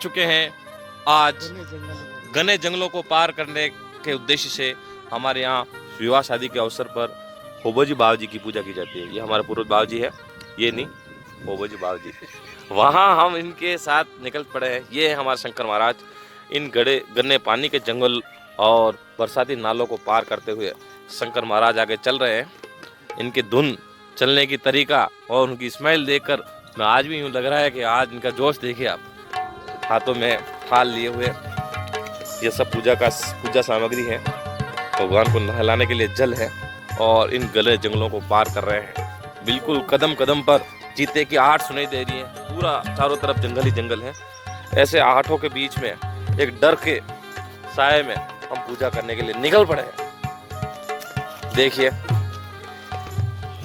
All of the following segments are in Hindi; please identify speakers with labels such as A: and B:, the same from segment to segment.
A: चुके हैं आज घने जंगलों को पार करने के उद्देश्य से हमारे यहाँ विवाह शादी के अवसर पर होबोजी बाबा जी की पूजा की जाती है। ये हमारे पूर्वज बाबा जी है, ये नहीं होबोजी बाबा जी। वहाँ हम इनके साथ निकल पड़े हैं। ये है हमारे शंकर महाराज। इन गन्ने पानी के जंगल और बरसाती नालों को पार करते हुए शंकर महाराज आगे चल रहे हैं। इनकी धुन चलने की तरीका और उनकी स्माइल देखकर मैं आज भी यूँ लग रहा है कि आज इनका जोश देखिए आप। हाथों में थाल लिए हुए, ये सब पूजा सामग्री है। भगवान को नहलाने के लिए जल है और इन गले जंगलों को पार कर रहे हैं। बिल्कुल कदम कदम पर चीते की आहट सुनाई दे रही है। पूरा चारों तरफ जंगल ही जंगल है। ऐसे आहटों के बीच में एक डर के साए में हम पूजा करने के लिए निकल पड़े हैं। देखिए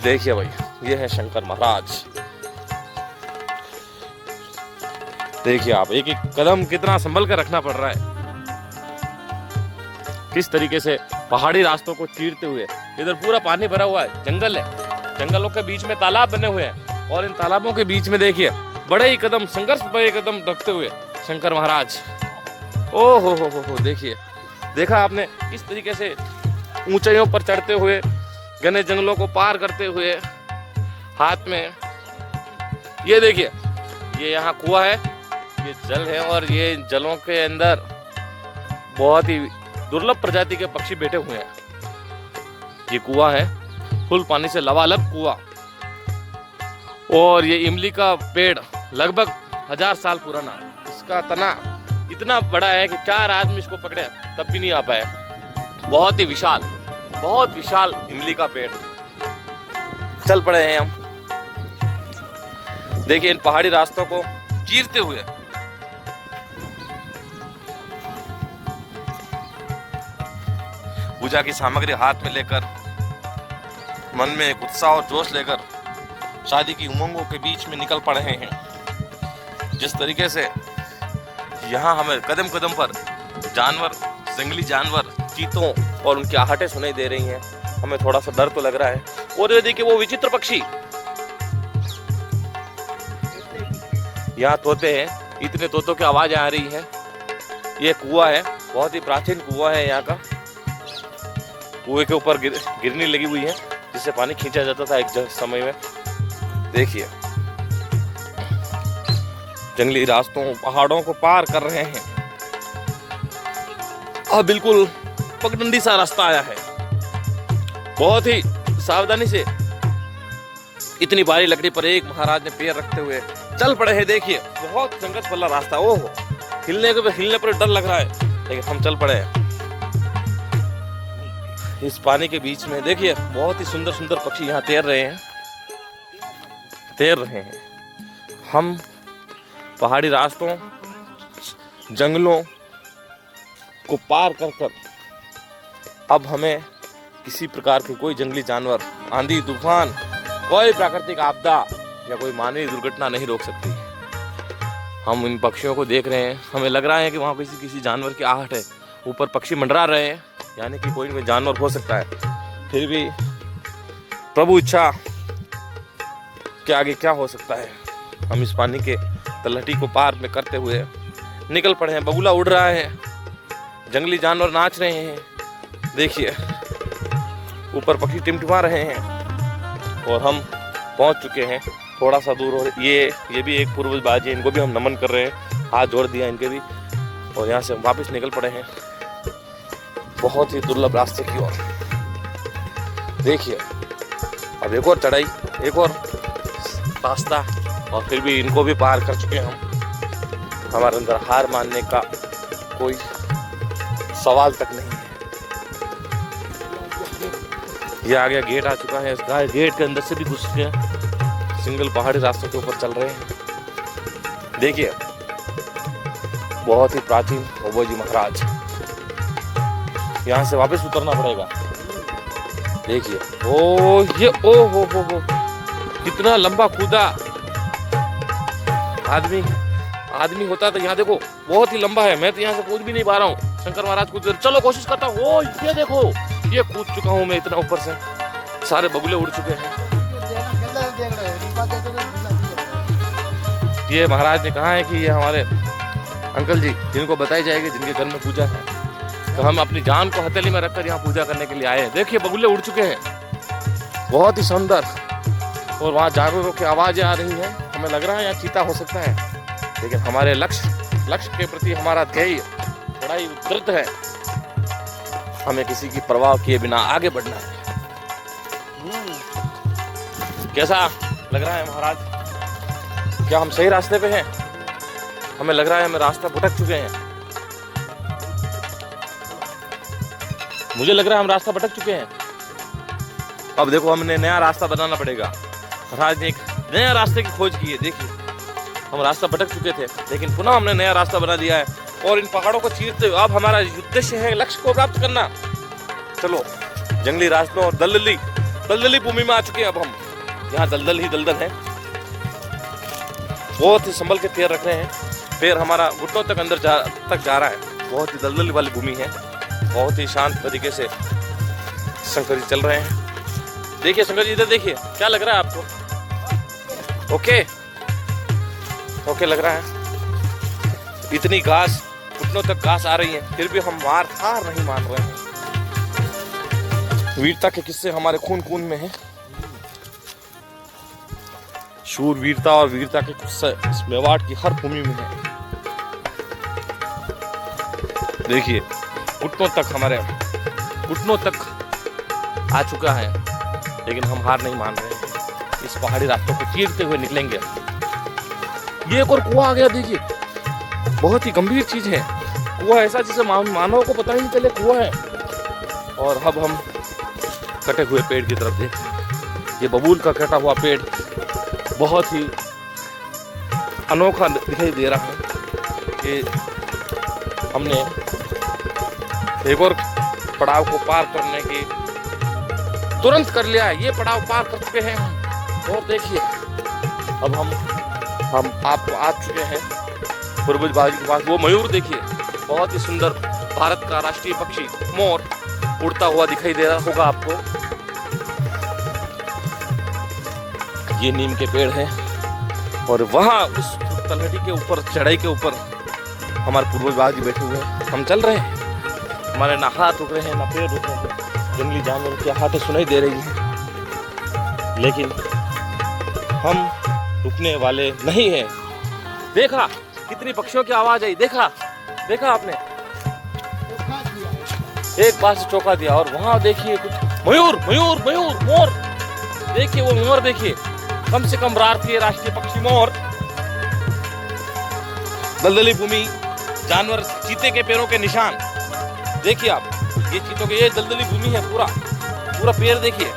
A: देखिए भाई, ये है शंकर महाराज। देखिए आप, एक एक कदम कितना संभल कर रखना पड़ रहा है। किस तरीके से पहाड़ी रास्तों को चीरते हुए, इधर पूरा पानी भरा हुआ है, जंगल है, जंगलों के बीच में तालाब बने हुए हैं और इन तालाबों के बीच में देखिए बड़े ही कदम संघर्ष भरे कदम रखते हुए शंकर महाराज। ओ हो, देखिए, देखा आपने किस तरीके से ऊंचाइयों पर चढ़ते हुए, घने जंगलों को पार करते हुए, हाथ में ये देखिए, ये यहाँ कुआं है, ये जल है और ये जलों के अंदर बहुत ही दुर्लभ प्रजाति के पक्षी बैठे हुए हैं। ये कुआं है, फुल पानी से लबालब कुआं, और ये इमली का पेड़ लगभग 1000 साल पुराना है। इसका तना इतना बड़ा है कि 4 आदमी इसको पकड़े तब भी नहीं आ पाए। बहुत विशाल इमली का पेड़। चल पड़े हैं हम, देखिए इन पहाड़ी रास्तों को चीरते हुए। पूजा की सामग्री हाथ में लेकर, मन में एक उत्साह और जोश लेकर शादी की उमंगों के बीच में निकल पड़े हैं। जिस तरीके से यहाँ हमें कदम कदम पर जानवर, जंगली जानवर, चीतों और उनकी आहटें सुनाई दे रही हैं, हमें थोड़ा सा डर तो लग रहा है। और ये देखिए वो विचित्र पक्षी, यहाँ तोते हैं, इतने तोतों की आवाज आ रही है। ये कुआं है, बहुत ही प्राचीन कुआं है यहाँ का। कुएं के ऊपर गिरनी लगी हुई है जिससे पानी खींचा जाता था एक समय में। देखिए जंगली रास्तों, पहाड़ों को पार कर रहे हैं। अब बिल्कुल पगडंडी सा रास्ता आया है। बहुत ही सावधानी से इतनी भारी लकड़ी पर एक महाराज ने पैर रखते हुए चल पड़े हैं। देखिए बहुत संघर्ष वाला रास्ता। ओहो, हिलने पर डर लग रहा है, लेकिन हम चल पड़े हैं इस पानी के बीच में। देखिए बहुत ही सुंदर सुंदर पक्षी यहाँ तैर रहे हैं। हम पहाड़ी रास्तों, जंगलों को पार कर अब हमें किसी प्रकार के कोई जंगली जानवर, आंधी तूफान, कोई प्राकृतिक आपदा या कोई मानवीय दुर्घटना नहीं रोक सकती। हम इन पक्षियों को देख रहे हैं, हमें लग रहा है कि वहाँ किसी जानवर की आहट है। ऊपर पक्षी मंडरा रहे हैं, यानी कि कोई जानवर हो सकता है। फिर भी प्रभु इच्छा के आगे क्या हो सकता है। हम इस पानी के तलहटी को पार में करते हुए निकल पड़े हैं। बगुला उड़ रहा है, जंगली जानवर नाच रहे हैं। देखिए ऊपर पक्षी टिमटिमा रहे हैं और हम पहुंच चुके हैं थोड़ा सा दूर। और ये भी एक पूर्वज बाजी, इनको भी हम नमन कर रहे हैं, हाथ जोड़ दिया इनके भी, और यहाँ से हम वापस निकल पड़े हैं बहुत ही दुर्लभ रास्ते की ओर। देखिए अब एक और चढ़ाई, एक और रास्ता, और फिर भी इनको भी पार कर चुके हम। हमारे अंदर हार मानने का कोई सवाल तक नहीं है। ये आ गया, गेट आ चुका है। इस गेट के अंदर से भी घुस गया। सिंगल पहाड़ी रास्तों के ऊपर चल रहे हैं। देखिए बहुत ही प्राचीन होबोजी महाराज। यहाँ से वापस उतरना पड़ेगा। देखिए ओ हो कितना लंबा कूदा। आदमी होता तो यहाँ देखो बहुत ही लंबा है। मैं तो यहाँ से कूद भी नहीं पा रहा हूँ। शंकर महाराज कूद, चलो कोशिश करता हूँ। ओ ये देखो, ये कूद चुका हूँ मैं इतना ऊपर से। सारे बगुले उड़ चुके हैं। ये महाराज ने कहा है कि ये हमारे अंकल जी जिनको बताई जाएगी, जिनके घर में पूजा है, तो हम अपनी जान को हथेली में रखकर यहाँ पूजा करने के लिए आए हैं। देखिए बगुले उड़ चुके हैं, बहुत ही सुंदर, और वहाँ जानवरों की आवाज़ें आ रही हैं। हमें लग रहा है यहाँ चीता हो सकता है, लेकिन हमारे लक्ष्य के प्रति हमारा ध्येय बड़ा ही उद्धृत है। हमें किसी की परवाह किए बिना आगे बढ़ना है। कैसा लग रहा है महाराज? क्या हम सही रास्ते पे हैं? हमें लग रहा है हमें रास्ता भटक चुके हैं। मुझे लग रहा है हम रास्ता भटक चुके हैं। अब देखो हमने नया रास्ता बनाना पड़ेगा। महाराज ने एक नया रास्ते की खोज की है। देखिए हम रास्ता भटक चुके थे, लेकिन पुनः हमने नया रास्ता बना दिया है, और इन पहाड़ों को चीरते हुए अब हमारा उद्देश्य है लक्ष्य को प्राप्त करना। चलो जंगली रास्तों और दलदली भूमि में आ चुके हैं। अब हम यहाँ दलदल ही दलदल है। बहुत ही संभल के पैर रख रहे हैं, पैर हमारा घुटनों तक अंदर तक जा रहा है। बहुत ही दलदल वाली भूमि है, बहुत ही शांत तरीके से शंकर जी चल रहे हैं। देखिए शंकर जी इधर देखिए, क्या लग रहा है आपको? ओके लग रहा है। इतनी घास, घुटनों तक घास आ रही है, फिर भी हम हार नहीं मान रहे हैं। वीरता के किस्से हमारे खून में हैं। शूर वीरता और वीरता के किस्से इस मेवाड़ की हर भूमि में है। देखिए हमारे घुटनों तक आ चुका है, लेकिन हम हार नहीं मान रहे हैं। इस पहाड़ी रास्तों को चीरते हुए निकलेंगे। ये एक और कुआं आ गया, देखिए बहुत ही गंभीर चीज है। कुआं ऐसा जिसे मानव को पता ही नहीं चले कुआं है। और अब हम कटे हुए पेड़ की तरफ देखें। ये बबूल का कटा हुआ पेड़ बहुत ही अनोखा दिखाई दे रहा है। कि हमने एक और पड़ाव को पार करने की तुरंत कर लिया है। ये पड़ाव पार कर चुके हैं और देखिए अब हम आप आ चुके हैं पूर्वज बाजी के पास। वो मयूर देखिए, बहुत ही सुंदर भारत का राष्ट्रीय पक्षी मोर उड़ता हुआ दिखाई दे रहा होगा आपको। ये नीम के पेड़ हैं, और वहां उस तलहटी के ऊपर, चढ़ाई के ऊपर हमारे पूर्वज बाजी बैठे हुए हैं। हम चल रहे हैं, हमारे ना हाथ रुक रहे हैं ना पैर रुक रहे हैं। जंगली जानवरों की आवाज़ें सुनाई दे रही हैं, लेकिन हम रुकने वाले नहीं हैं। देखा कितनी पक्षियों की आवाज आई, देखा आपने, एक बार से चौंका दिया। और वहां देखिए कुछ मोर, देखिए वो मोर, देखिए कम से कम भारतीय राष्ट्रीय पक्षी मोर। दलदली भूमि, जानवर, चीते के पैरों के निशान देखिए आप। ये चीतों के, ये दलदली भूमि है, पूरा पैर देखिए।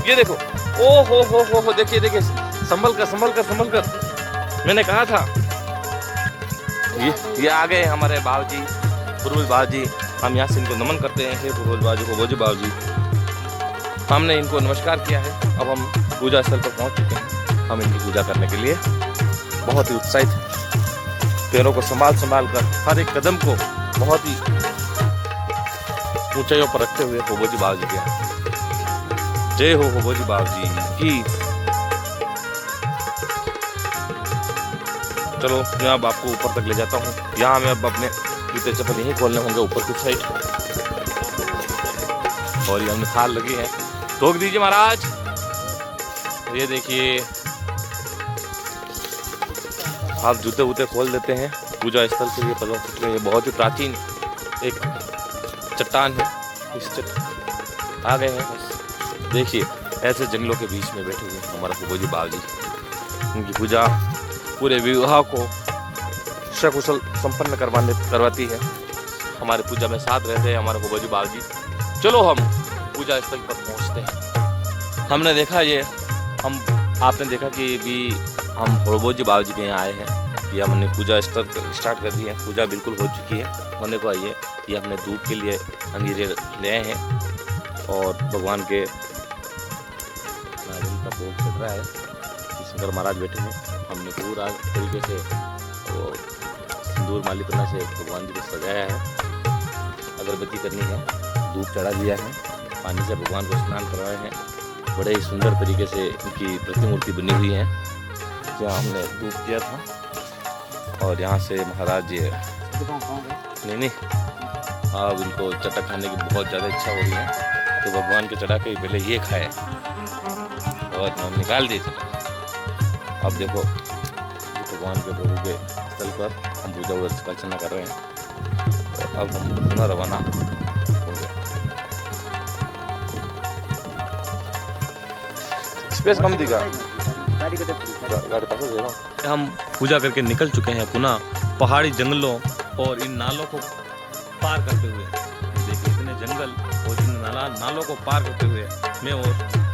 A: ये देखो, ओ हो देखिए संभल कर। मैंने कहा था ये आ गए हमारे बाबूजी, पूर्वज बाबूजी। हम यहाँ से इनको नमन करते हैं। हे पूर्वज बाबूजी, हमने इनको नमस्कार किया है। अब हम पूजा स्थल पर पहुँच चुके हैं। हम इनकी पूजा करने के लिए बहुत ही उत्साहित हैं। पैरों को संभाल कर हर एक कदम को बहुत ही ऊंचाइयों पर रखते हुए होबोजी बाबूजी के जय हो होबोजी बाबूजी की। चलो मैं अब आपको ऊपर तक ले जाता हूँ। यहाँ हमें अब अपने जूते चप्पल यहीं खोलने होंगे ऊपर की साइड। और ये हमने थाल लगी है, ठोक दीजिए महाराज। ये देखिए आप जूते वूते खोल देते हैं। पूजा स्थल से ये पता चुके हैं, ये बहुत ही प्राचीन एक चट्टान है। इस आ गए हैं। देखिए ऐसे जंगलों के बीच में बैठे हुए हमारा होबोजी बाबूजी। उनकी पूजा पूरे विवाह को सकुशल संपन्न करवाती है। हमारे पूजा में साथ रहते हैं हमारे होबोजी बाबूजी। चलो हम पूजा स्थल पर पहुंचते हैं। हमने देखा आपने देखा कि भी हम होबोजी बाबूजी के यहाँ आए हैं। ये हमने पूजा स्टार्ट कर दी है। पूजा बिल्कुल हो चुकी है, होने को आई है। ये हमने धूप के लिए अंगीरे ले आए हैं और भगवान के नारियल का भोग चढ़ रहा है। शंकर महाराज बैठे हैं। हमने पूरा तरीके से वो सिंदूर माली पन्ना से भगवान जी को सजाया है। अगरबत्ती करनी है, धूप चढ़ा दिया है, पानी से भगवान को स्नान करवाए हैं। बड़े ही सुंदर तरीके से इनकी प्रतिमूर्ति बनी हुई है, जहाँ हमने धूप किया था। और यहाँ से महाराज जी नहीं अब इनको चटक खाने की बहुत ज़्यादा इच्छा हो रही है, तो भगवान के चढ़ा के पहले ये खाए और हम निकाल दिए चटक। अब देखो भगवान के प्रभु के स्थल पर हम पूजा अर्चना कर रहे हैं और अब हम पुनः रवाना होंगे। स्पेस कम दिखा, हम पूजा करके निकल चुके हैं पुनः पहाड़ी जंगलों और इन नालों को पार करते हुए। देखिए इतने जंगल और इन नालों को पार करते हुए मैं और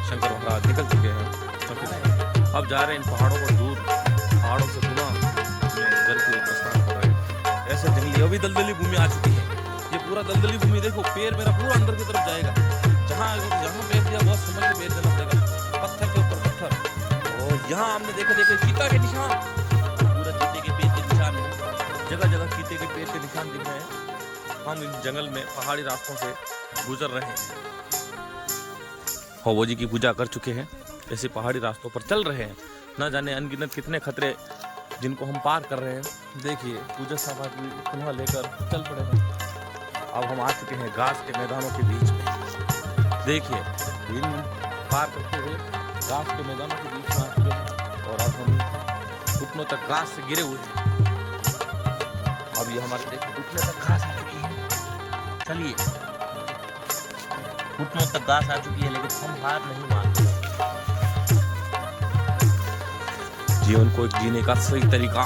A: शंकर महाराज निकल चुके हैं। अब जा रहे हैं इन पहाड़ों को दूर, पहाड़ों से पुनः घर की ओर प्रस्थान कर रहे हैं। ऐसे जंगली अभी दलदली भूमि आ चुकी है, ये पूरा दलदली भूमि देखो, पैर मेरा पूरा अंदर की तरफ जाएगा। जहाँ पैर दिया बहुत संभल के पैर देना पड़ेगा, पत्थर के ऊपर पत्थर। और यहाँ हमने देखे चीता के निशान, पूरा चीते के पैर के निशान है, जगह जगह चीते के पैर के निशान दिख रहे हैं। हम इन जंगल में पहाड़ी रास्तों से गुजर रहे हैं। होबो जी की पूजा कर चुके हैं, ऐसे पहाड़ी रास्तों पर चल रहे हैं। न जाने अनगिनत कितने खतरे जिनको हम पार कर रहे हैं। देखिए पूजा सामग्री पुनः लेकर चल पड़े हैं। अब हम आ चुके हैं घास के मैदानों के बीच में। देखिए इन पार करते हुए घास के मैदानों के बीच में आ चुके हैं और अब हम घुटनों तक घास से गिरे हुए हैं। अब ये हमारे देखिए घुटने तक घास आ चुकी है। चलिए घुटनों तक घास आ चुकी है, लेकिन हम हार नहीं मानते। जीवन को एक जीने का सही तरीका